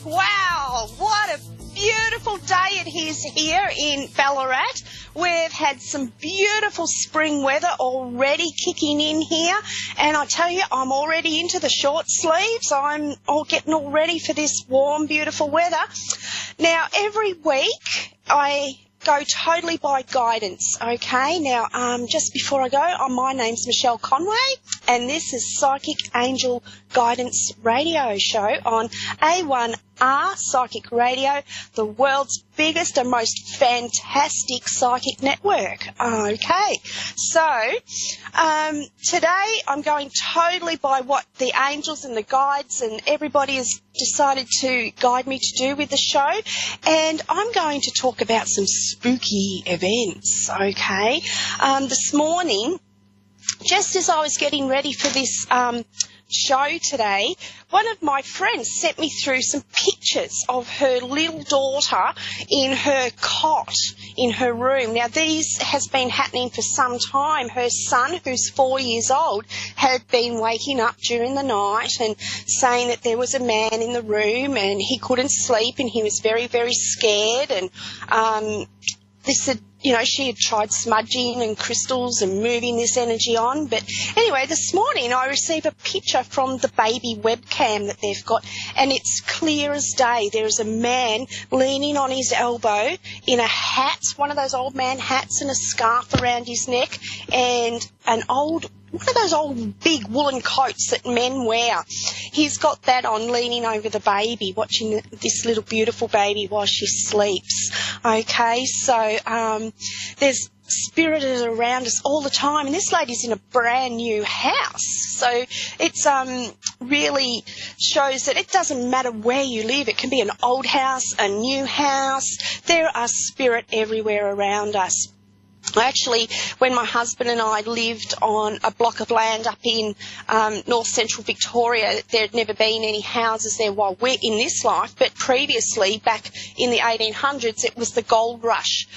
Wow, what a beautiful day it is here in Ballarat. We've had some beautiful spring weather already kicking in here, and I tell you, I'm already into the short sleeves. I'm getting all ready for this warm, beautiful weather. Now, every week I go totally by guidance, okay? Now, just before I go, my name's Michelle Conway, and this is Psychic Angel Guidance Radio Show on A1R Psychic Radio, the world's biggest and most fantastic psychic network. Okay, so today I'm going totally by what the angels and the guides and everybody has decided to guide me to do with the show, and I'm going to talk about some spooky events, okay? This morning, just as I was getting ready for this show today, one of my friends sent me through some pictures of her little daughter in her cot in her room. Now, these has been happening for some time. Her son, who's 4 years old, had been waking up during the night and saying that there was a man in the room and he couldn't sleep and he was very, very scared, and this had, you know, she had tried smudging and crystals and moving this energy on. But anyway, this morning I received a picture from the baby webcam that they've got, and it's clear as day. There is a man leaning on his elbow in a hat, one of those old man hats, and a scarf around his neck, and one of those old big woolen coats that men wear. He's got that on, leaning over the baby, watching this little beautiful baby while she sleeps. Okay, so there's spirits around us all the time, and this lady's in a brand new house. So it's really shows that it doesn't matter where you live. It can be an old house, a new house. There are spirit everywhere around us. Actually, when my husband and I lived on a block of land up in north central Victoria, there had never been any houses there while we're in this life, but previously, back in the 1800s, it was the gold rush,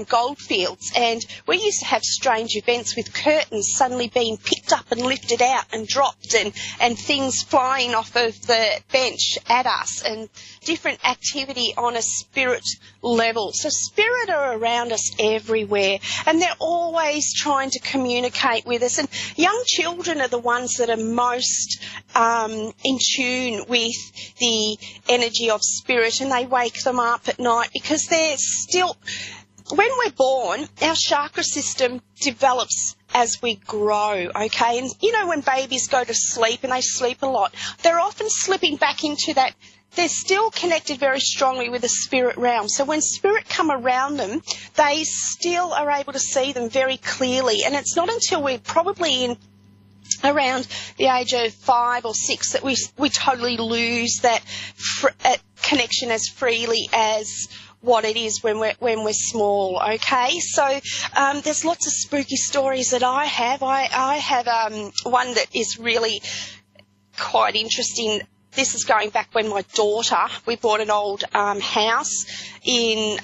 gold fields, and we used to have strange events with curtains suddenly being picked up and lifted out and dropped, and things flying off of the bench at us, and different activity on a spirit level. So spirit are around us everywhere, and they're always trying to communicate with us, and young children are the ones that are most in tune with the energy of spirit, and they wake them up at night because they're still... When we're born, our chakra system develops as we grow, okay? And, you know, when babies go to sleep and they sleep a lot, they're often slipping back into that. They're still connected very strongly with the spirit realm. So when spirit come around them, they still are able to see them very clearly. And it's not until we're probably in around the age of 5 or 6 that we totally lose that connection as freely as what it is when we're small, okay? So there's lots of spooky stories that I have. I have one that is really quite interesting. This is going back when my daughter, we bought an old house in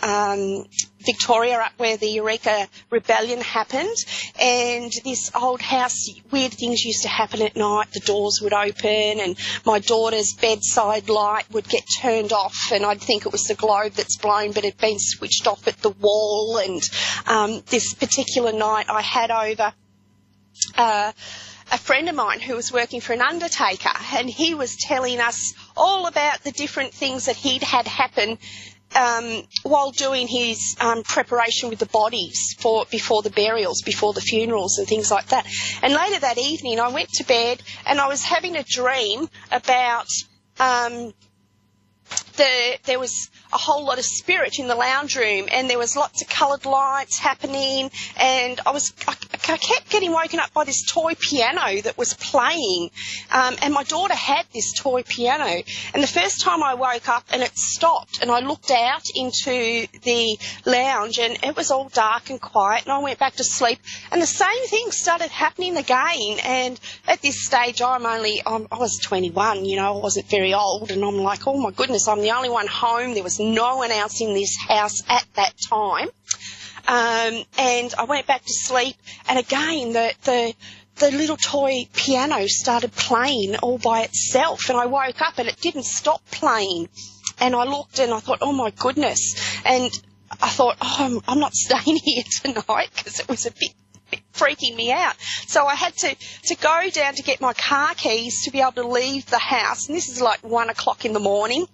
Victoria, up where the Eureka Rebellion happened, and this old house, weird things used to happen at night. The doors would open and my daughter's bedside light would get turned off, and I'd think it was the globe that's blown, but it'd been switched off at the wall. And this particular night I had over a friend of mine who was working for an undertaker, and he was telling us all about the different things that he'd had happen while doing his preparation with the bodies before the burials, before the funerals and things like that. And later that evening I went to bed and I was having a dream about there was a whole lot of spirit in the lounge room, and there was lots of coloured lights happening, and I kept getting woken up by this toy piano that was playing, and my daughter had this toy piano, and the first time I woke up and it stopped, and I looked out into the lounge and it was all dark and quiet, and I went back to sleep, and the same thing started happening again. And at this stage I was 21, you know, I wasn't very old, and I'm like, oh my goodness, I'm the only one home. There was no one else in this house at that time. And I went back to sleep, and again the little toy piano started playing all by itself, and I woke up and it didn't stop playing. and I looked and I thought, oh my goodness, and I thought, oh, I'm not staying here tonight because it was a bit freaking me out. So I had to go down to get my car keys to be able to leave the house, and this is like 1 o'clock in the morning.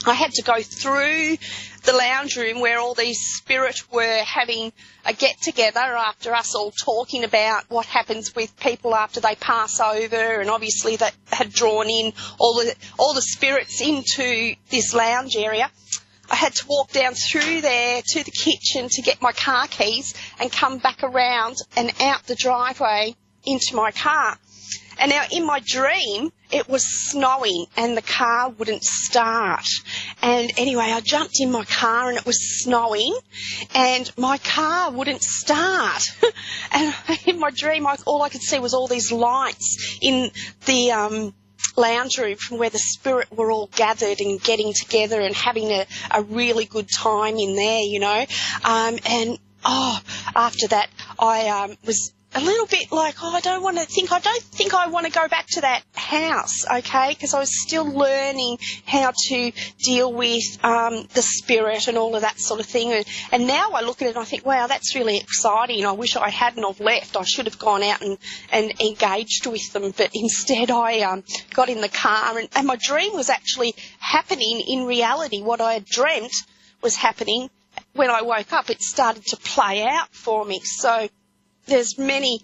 I had to go through the lounge room where all these spirits were having a get-together after us all talking about what happens with people after they pass over, and obviously that had drawn in all the spirits into this lounge area. I had to walk down through there to the kitchen to get my car keys and come back around and out the driveway into my car. And now in my dream, it was snowing and the car wouldn't start. And anyway, I jumped in my car and it was snowing and my car wouldn't start. And in my dream, all I could see was all these lights in the lounge room from where the spirit were all gathered and getting together and having a really good time in there, you know. After that, I was a little bit like, I don't think I want to go back to that house, okay, because I was still learning how to deal with the spirit and all of that sort of thing. And now I look at it and I think, wow, that's really exciting. I wish I hadn't have left. I should have gone out and engaged with them, but instead I got in the car and my dream was actually happening in reality. What I had dreamt was happening. When I woke up, it started to play out for me. So there's many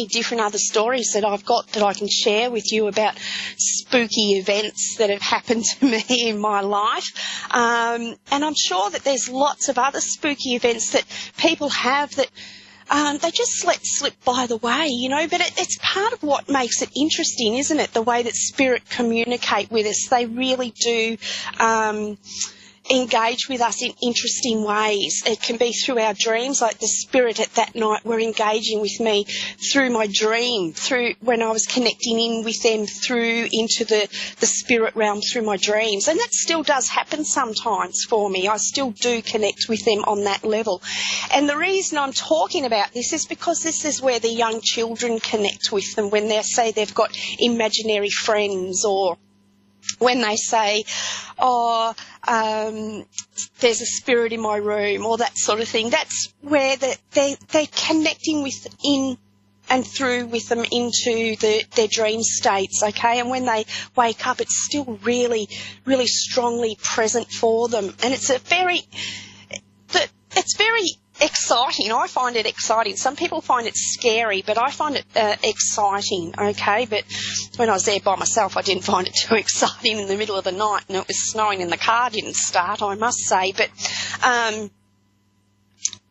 different other stories that I've got that I can share with you about spooky events that have happened to me in my life. And I'm sure that there's lots of other spooky events that people have that they just let slip by the way, you know, but it's part of what makes it interesting, isn't it? The way that spirit communicate with us. They really do engage with us in interesting ways. It can be through our dreams, like the spirit at that night were engaging with me through my dream, through when I was connecting in with them through into the spirit realm through my dreams. And that still does happen sometimes for me. I still do connect with them on that level. And the reason I'm talking about this is because this is where the young children connect with them when they say they've got imaginary friends, or when they say, there's a spirit in my room, or that sort of thing. That's where they're connecting with in and through with them into their dream states, okay? And when they wake up, it's still really, really strongly present for them. And it's very exciting. I find it exciting. Some people find it scary, but I find it exciting, okay? But when I was there by myself, I didn't find it too exciting in the middle of the night, and it was snowing and the car didn't start, I must say. But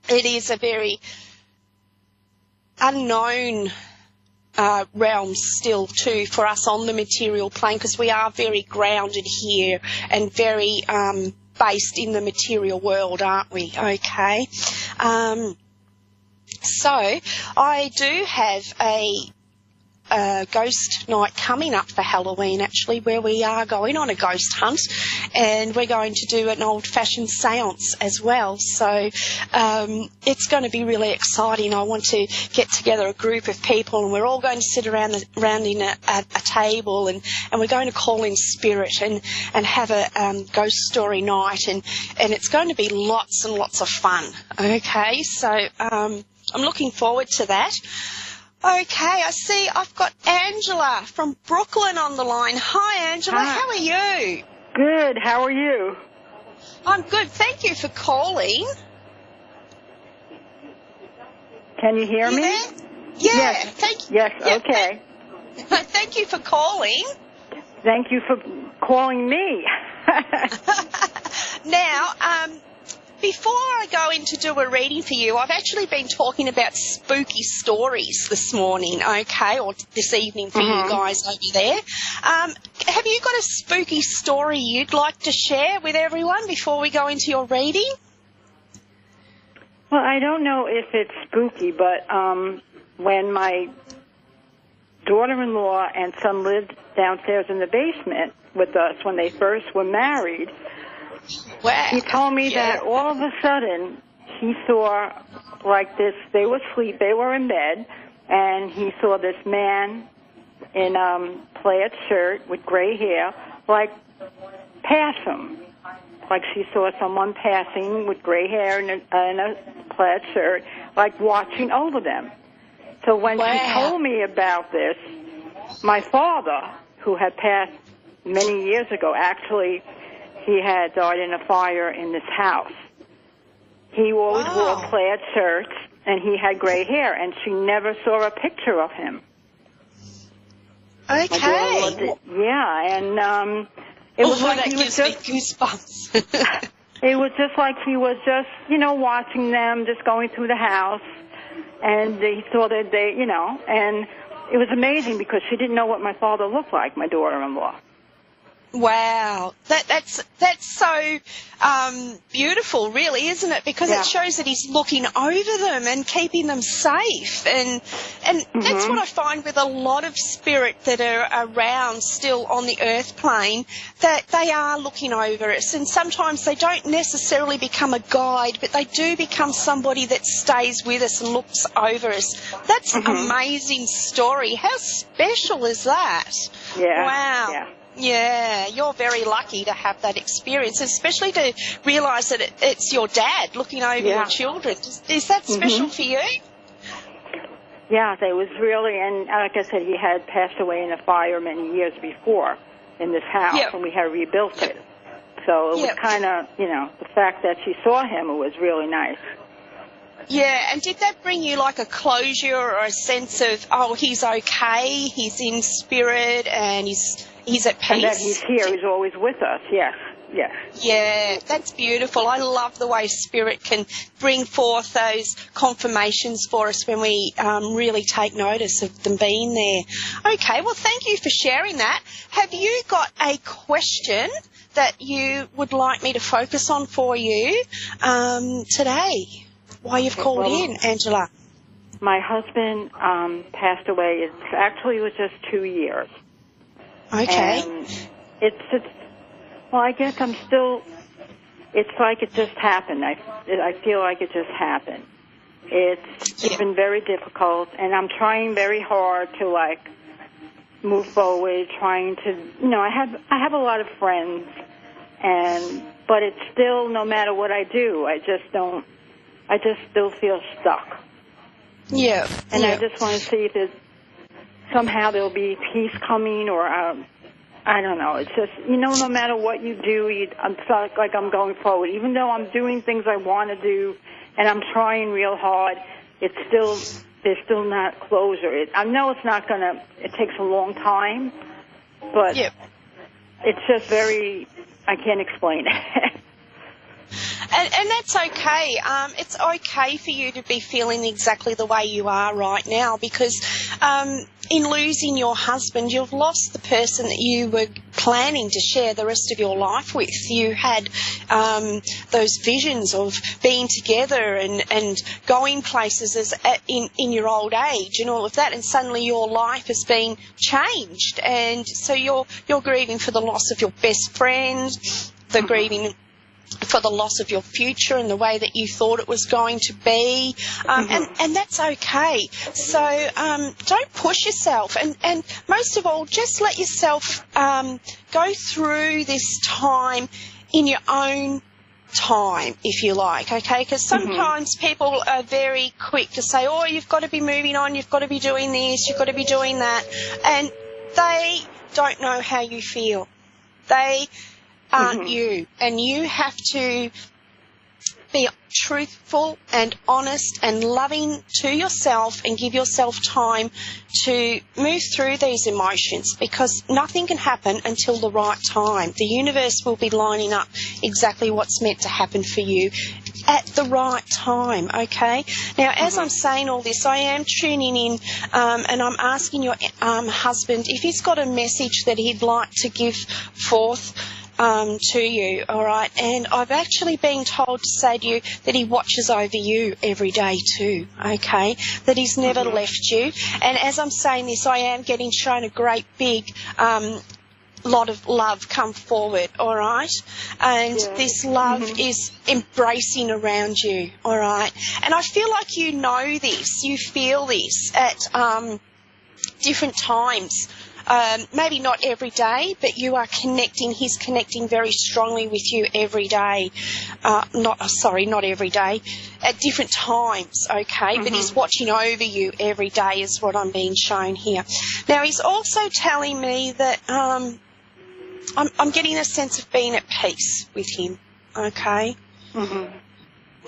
it is a very unknown realm still too for us on the material plane, because we are very grounded here and very based in the material world, aren't we? Okay. So I do have a ghost night coming up for Halloween, actually, where we are going on a ghost hunt, and we're going to do an old-fashioned seance as well. So it's going to be really exciting. I want to get together a group of people, and we're all going to sit around in a table, and we're going to call in spirit and have a ghost story night, and it's going to be lots and lots of fun. Okay, so I'm looking forward to that. Okay, I see I've got Angela from Brooklyn on the line. Hi, Angela. Hi. How are you? Good. How are you? I'm good. Thank you for calling. Can you hear You me? there? Yeah. Yes. Thank you. Yes, Yeah, okay. Thank you for calling. Thank you for calling me. Now, before I go in to do a reading for you, I've actually been talking about spooky stories this morning, okay, or this evening for you guys over there. Have you got a spooky story you'd like to share with everyone before we go into your reading? Well, I don't know if it's spooky, but when my daughter-in-law and son lived downstairs in the basement with us when they first were married, Wow. he told me that all of a sudden he saw like this, they were in bed, and he saw this man in plaid shirt with gray hair, like pass him. Like she saw someone passing with gray hair and a plaid shirt, like watching over them. So when she told me about this, my father, who had passed many years ago, actually, he had died in a fire in this house. He always wore plaid shirts, and he had gray hair, and she never saw a picture of him. Okay. Yeah, and it was like he was just goosebumps. It was just like he was just, watching them, just going through the house, and he saw that they, and it was amazing because she didn't know what my father looked like, my daughter-in-law. Wow, that's so beautiful, really, isn't it? Because it shows that he's looking over them and keeping them safe, and that's what I find with a lot of spirit that are around still on the earth plane, that they are looking over us, and sometimes they don't necessarily become a guide, but they do become somebody that stays with us and looks over us. That's an amazing story. How special is that? Yeah. Wow. Yeah. Yeah, you're very lucky to have that experience, especially to realise that it's your dad looking over your children. Is that special for you? Yeah, it was really, and like I said, he had passed away in a fire many years before in this house, and we had rebuilt it. So it was kind of, the fact that she saw him, it was really nice. Yeah, and did that bring you like a closure or a sense of, oh, he's okay, he's in spirit, and he's at peace? And that he's here, he's always with us, yes. Yeah, that's beautiful. I love the way spirit can bring forth those confirmations for us when we really take notice of them being there. Okay, well, thank you for sharing that. Have you got a question that you would like me to focus on for you today? Why you've called in, Angela? My husband passed away. It was just 2 years. Okay. And I guess I'm still, it's like it just happened. I feel like it just happened. It's been very difficult, and I'm trying very hard to, move forward, trying to, I have a lot of friends, but it's still, no matter what I do, I just still feel stuck. Yeah. And I just want to see if somehow there'll be peace coming, or I don't know. It's just, no matter what you do, I'm felt like I'm going forward. Even though I'm doing things I want to do and I'm trying real hard, there's still not closure. I know it's not going to, it takes a long time, but it's just I can't explain it. And that's okay. It's okay for you to be feeling exactly the way you are right now, because in losing your husband, you've lost the person that you were planning to share the rest of your life with. You had those visions of being together and going places in your old age and all of that, and suddenly your life has been changed, and so you're grieving for the loss of your best friend, the grieving for the loss of your future and the way that you thought it was going to be, and that's okay. So don't push yourself, and most of all, just let yourself go through this time in your own time, if you like, okay? Because sometimes people are very quick to say, oh, you've got to be moving on, you've got to be doing this, you've got to be doing that, and they don't know how you feel. They aren't you, and you have to be truthful and honest and loving to yourself and give yourself time to move through these emotions, because nothing can happen until the right time. The universe will be lining up exactly what's meant to happen for you at the right time, okay? Now, as I'm saying all this, I am tuning in and I'm asking your husband if he's got a message that he'd like to give forth to you, all right? And I've actually been told to say to you that he watches over you every day too, okay? That he's never left you. And as I'm saying this, I am getting shown a great big lot of love come forward, all right? And this love is embracing around you, all right? And I feel like you know this, you feel this at different times maybe not every day, but you are connecting. He's connecting very strongly with you every day. Not every day, at different times, okay? But he's watching over you every day is what I'm being shown here. Now, he's also telling me that I'm getting a sense of being at peace with him, okay? Mm-hmm.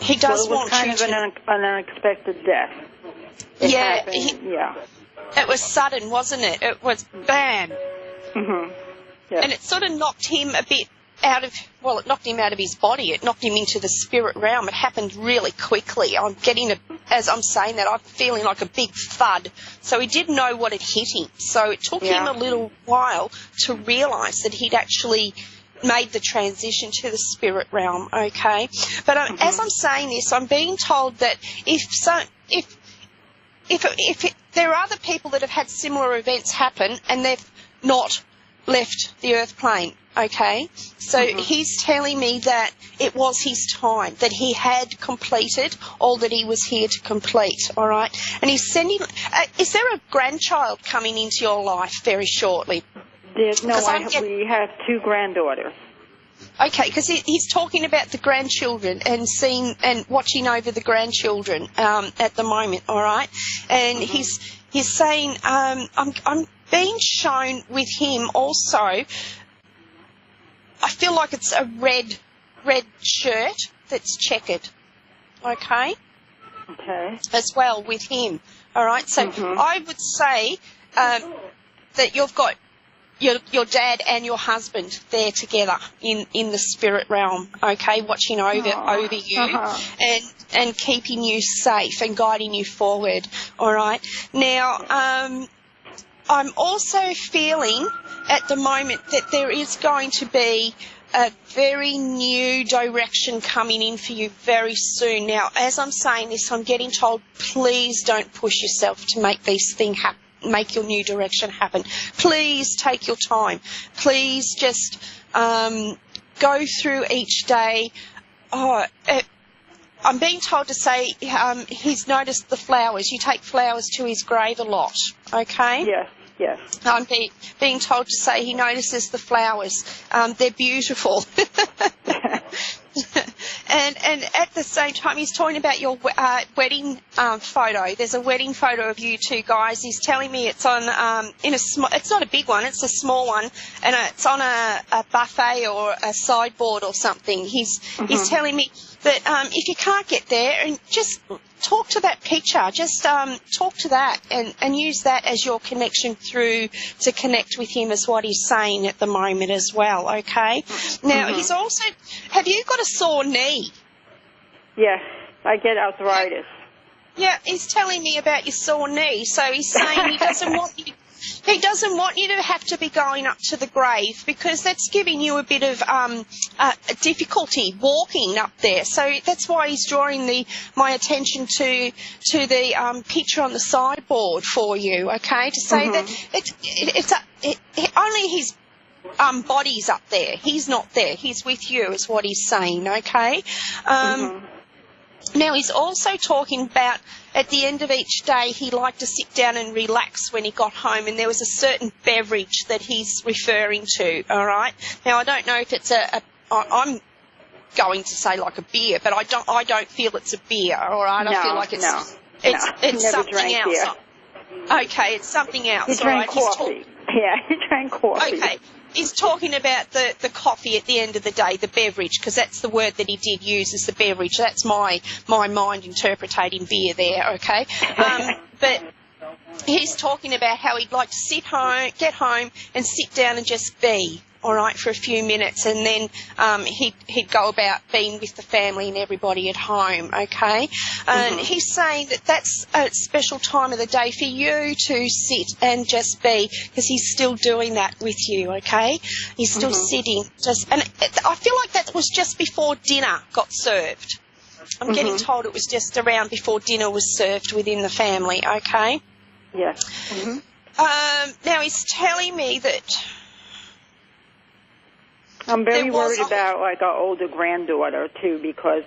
He does want you to... It was kind of an unexpected death. It was sudden, wasn't it? It was bam. Mm-hmm. Yeah. And it sort of knocked him a bit out of, well, it knocked him out of his body. It knocked him into the spirit realm. It happened really quickly. As I'm saying that, I'm feeling like a big thud. So he didn't know what had hit him. So it took him a little while to realise that he'd actually made the transition to the spirit realm, okay? But as I'm saying this, I'm being told that if there are other people that have had similar events happen and they've not left the earth plane, okay? So he's telling me that it was his time, that he had completed all that he was here to complete, all right? And he's sending... is there a grandchild coming into your life very shortly? We have 2 granddaughters. Okay, because he's talking about the grandchildren and seeing and watching over the grandchildren at the moment, all right? And he's saying, I'm being shown with him also, I feel like it's a red shirt that's checkered, okay? Okay. As well with him, all right? So I would say that you've got your dad and your husband there together in the spirit realm, okay, watching over you and keeping you safe and guiding you forward, all right? Now, I'm also feeling at the moment that there is going to be a very new direction coming in for you very soon. Now, as I'm saying this, I'm getting told, please don't push yourself to make these things happen. Make your new direction happen. Please take your time. Please just go through each day. I'm being told to say he's noticed the flowers. You take flowers to his grave a lot, okay? Yes. I'm being told to say he notices the flowers. They're beautiful. And at the same time, he's talking about your wedding photo. There's a wedding photo of you two guys. He's telling me it's on it's not a big one, it's a small one, and it's on a buffet or a sideboard or something. He's telling me that if you can't get there, and just talk to that picture, just talk to that and use that as your connection through to connect with him, is what he's saying at the moment as well, okay? Now, he's also, have you got a sore knee? Yes, I get arthritis. Yeah, he's telling me about your sore knee, so he's saying he doesn't want you to have to be going up to the grave, because that's giving you a bit of difficulty walking up there. So that's why he's drawing my attention to the picture on the sideboard for you, okay, to say that only his body's up there. He's not there. He's with you, is what he's saying, okay? Now, he's also talking about at the end of each day he liked to sit down and relax when he got home, and there was a certain beverage that he's referring to, all right? Now, I don't know if it's I'm going to say like a beer, but I don't feel it's a beer, all right? I feel like it's something else. Beer. Okay, it's something else. He drank coffee. He drank coffee. Okay. He's talking about the coffee at the end of the day, the beverage, because that's the word that he did use, is the beverage. That's my mind interpreting beer there, okay? But he's talking about how he'd like to get home and sit down and just be, all right, for a few minutes, and then he'd go about being with the family and everybody at home, okay? And he's saying that that's a special time of the day for you to sit and just be, because he's still doing that with you, okay? He's still sitting, and I feel like that was just before dinner got served. I'm getting told it was just around before dinner was served within the family, okay? Yes. Now, he's telling me that... I'm very worried about, like, our older granddaughter, too, because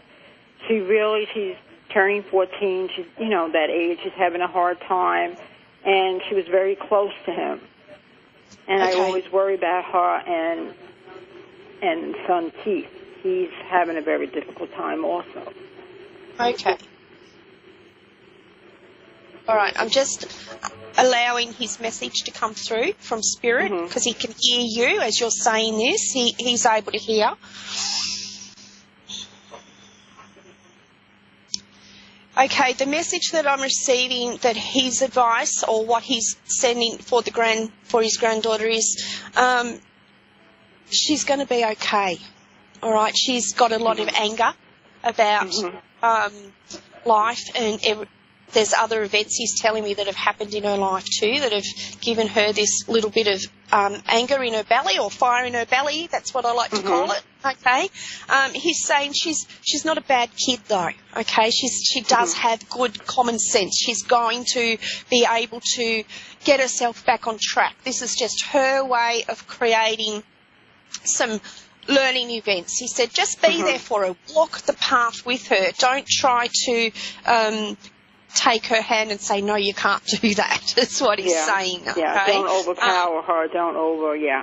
she's turning 14. She's, that age. She's having a hard time, and she was very close to him. And Okay. I always worry about her and son Keith. He's having a very difficult time also. Okay. All right, I'm just allowing his message to come through from Spirit because he can hear you as you're saying this. He's able to hear. Okay, the message that I'm receiving, that his advice or what he's sending for his granddaughter is, she's going to be okay. All right, she's got a lot of anger about life, and there's other events he's telling me that have happened in her life too that have given her this little bit of anger in her belly, or fire in her belly. That's what I like to call it. Okay, he's saying she's not a bad kid though. Okay, she does have good common sense. She's going to be able to get herself back on track. This is just her way of creating some learning events. He said, just be there for her. Walk the path with her. Don't try to take her hand and say, no, you can't do that. That's what he's saying. Yeah, okay? Don't overpower her.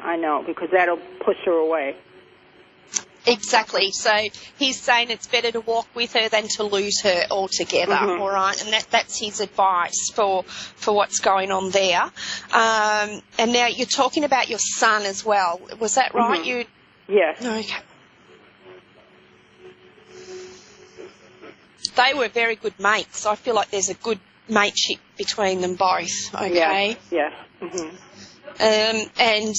I know, because that'll push her away. Exactly. So he's saying it's better to walk with her than to lose her altogether, all right? And that's his advice for what's going on there. And now you're talking about your son as well. Was that right? Yes. Okay. They were very good mates. I feel like there's a good mateship between them both, okay? Yes. And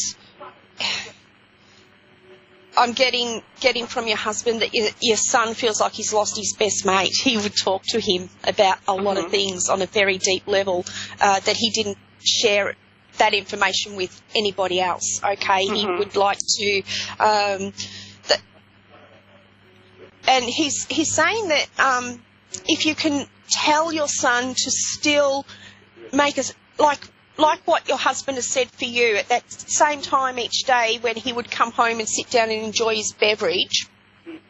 I'm getting from your husband that your son feels like he's lost his best mate. He would talk to him about a lot of things on a very deep level that he didn't share that information with anybody else, okay? He would like to... and he's saying that if you can tell your son to still make us... Like what your husband has said for you, at that same time each day when he would come home and sit down and enjoy his beverage,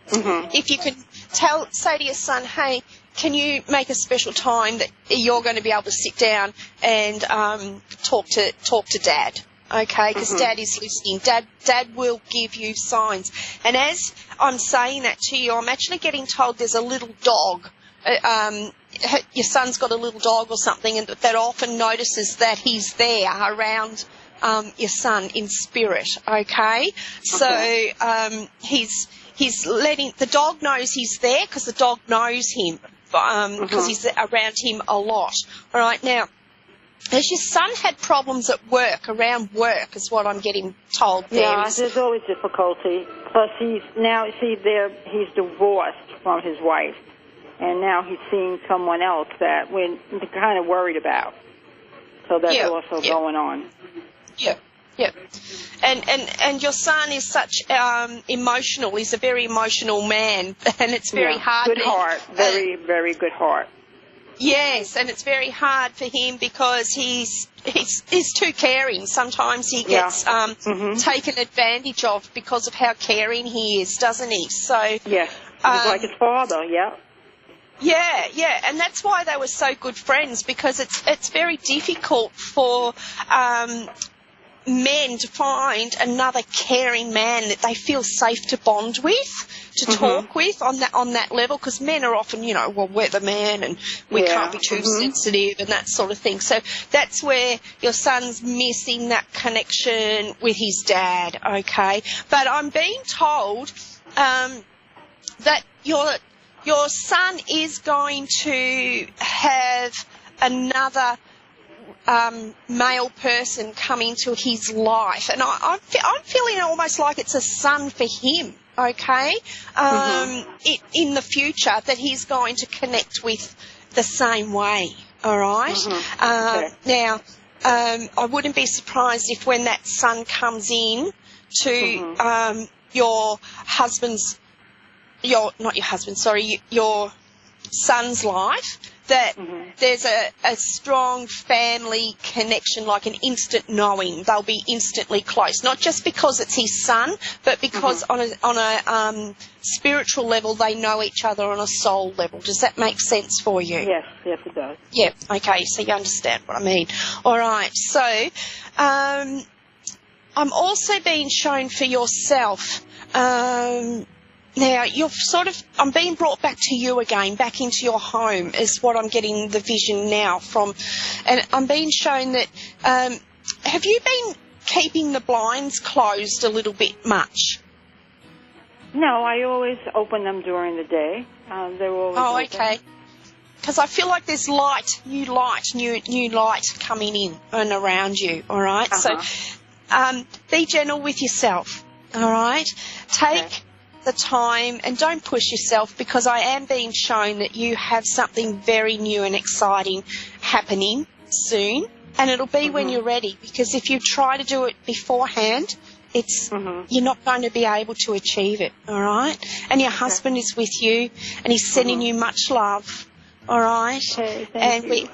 if you can say to your son, hey, can you make a special time that you're going to be able to sit down and talk to Dad, okay? Because Dad is listening. Dad will give you signs. And as I'm saying that to you, I'm actually getting told there's a little dog. Your son's got a little dog or something, and that often notices that he's there around your son in spirit, okay? So he's letting... The dog knows he's there because the dog knows him because he's around him a lot. All right, now, has your son had problems at work, around work, is what I'm getting told there? Yeah, there's always difficulty. Plus, he's divorced from his wife. And now he's seeing someone else that we're kind of worried about. So that's also going on. Yeah. And your son is such emotional. He's a very emotional man, and it's very hard. Good heart. Very, very good heart. Yes, and it's very hard for him because he's too caring. Sometimes he gets taken advantage of because of how caring he is, doesn't he? So yes, he's like his father. Yeah. Yeah, and that's why they were so good friends, because it's very difficult for men to find another caring man that they feel safe to bond with, to talk with on that level, because men are often, well, we're the man and we can't be too sensitive and that sort of thing. So that's where your son's missing that connection with his dad, okay? But I'm being told that your son is going to have another male person come into his life, and I'm feeling almost like it's a son for him, okay? In the future, that he's going to connect with the same way, all right? Now, I wouldn't be surprised if when that son comes in to your son's life, that there's a strong family connection, like an instant knowing. They'll be instantly close, not just because it's his son, but because on a spiritual level they know each other on a soul level. Does that make sense for you? Yes, it does. Yeah, okay, so you understand what I mean. All right, so I'm also being shown for yourself. Now, I'm being brought back to you again, back into your home is what I'm getting the vision now from. And I'm being shown that, have you been keeping the blinds closed a little bit much? No, I always open them during the day. They're always open. Okay. Because I feel like there's new light coming in and around you, all right? Uh-huh. So be gentle with yourself, all right? Take the time and don't push yourself, because I am being shown that you have something very new and exciting happening soon, and it'll be when you're ready, because if you try to do it beforehand, you're not going to be able to achieve it, all right? And your husband is with you, and he's sending you much love, all right? Okay, thank you.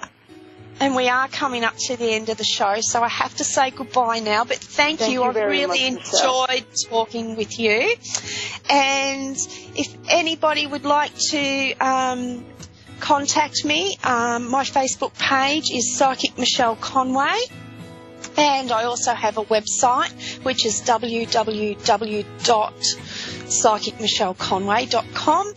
We are coming up to the end of the show, so I have to say goodbye now. But thank you. I've really enjoyed talking with you. And if anybody would like to contact me, my Facebook page is Psychic Michelle Conway. And I also have a website, which is www.psychicmichelleconway.com.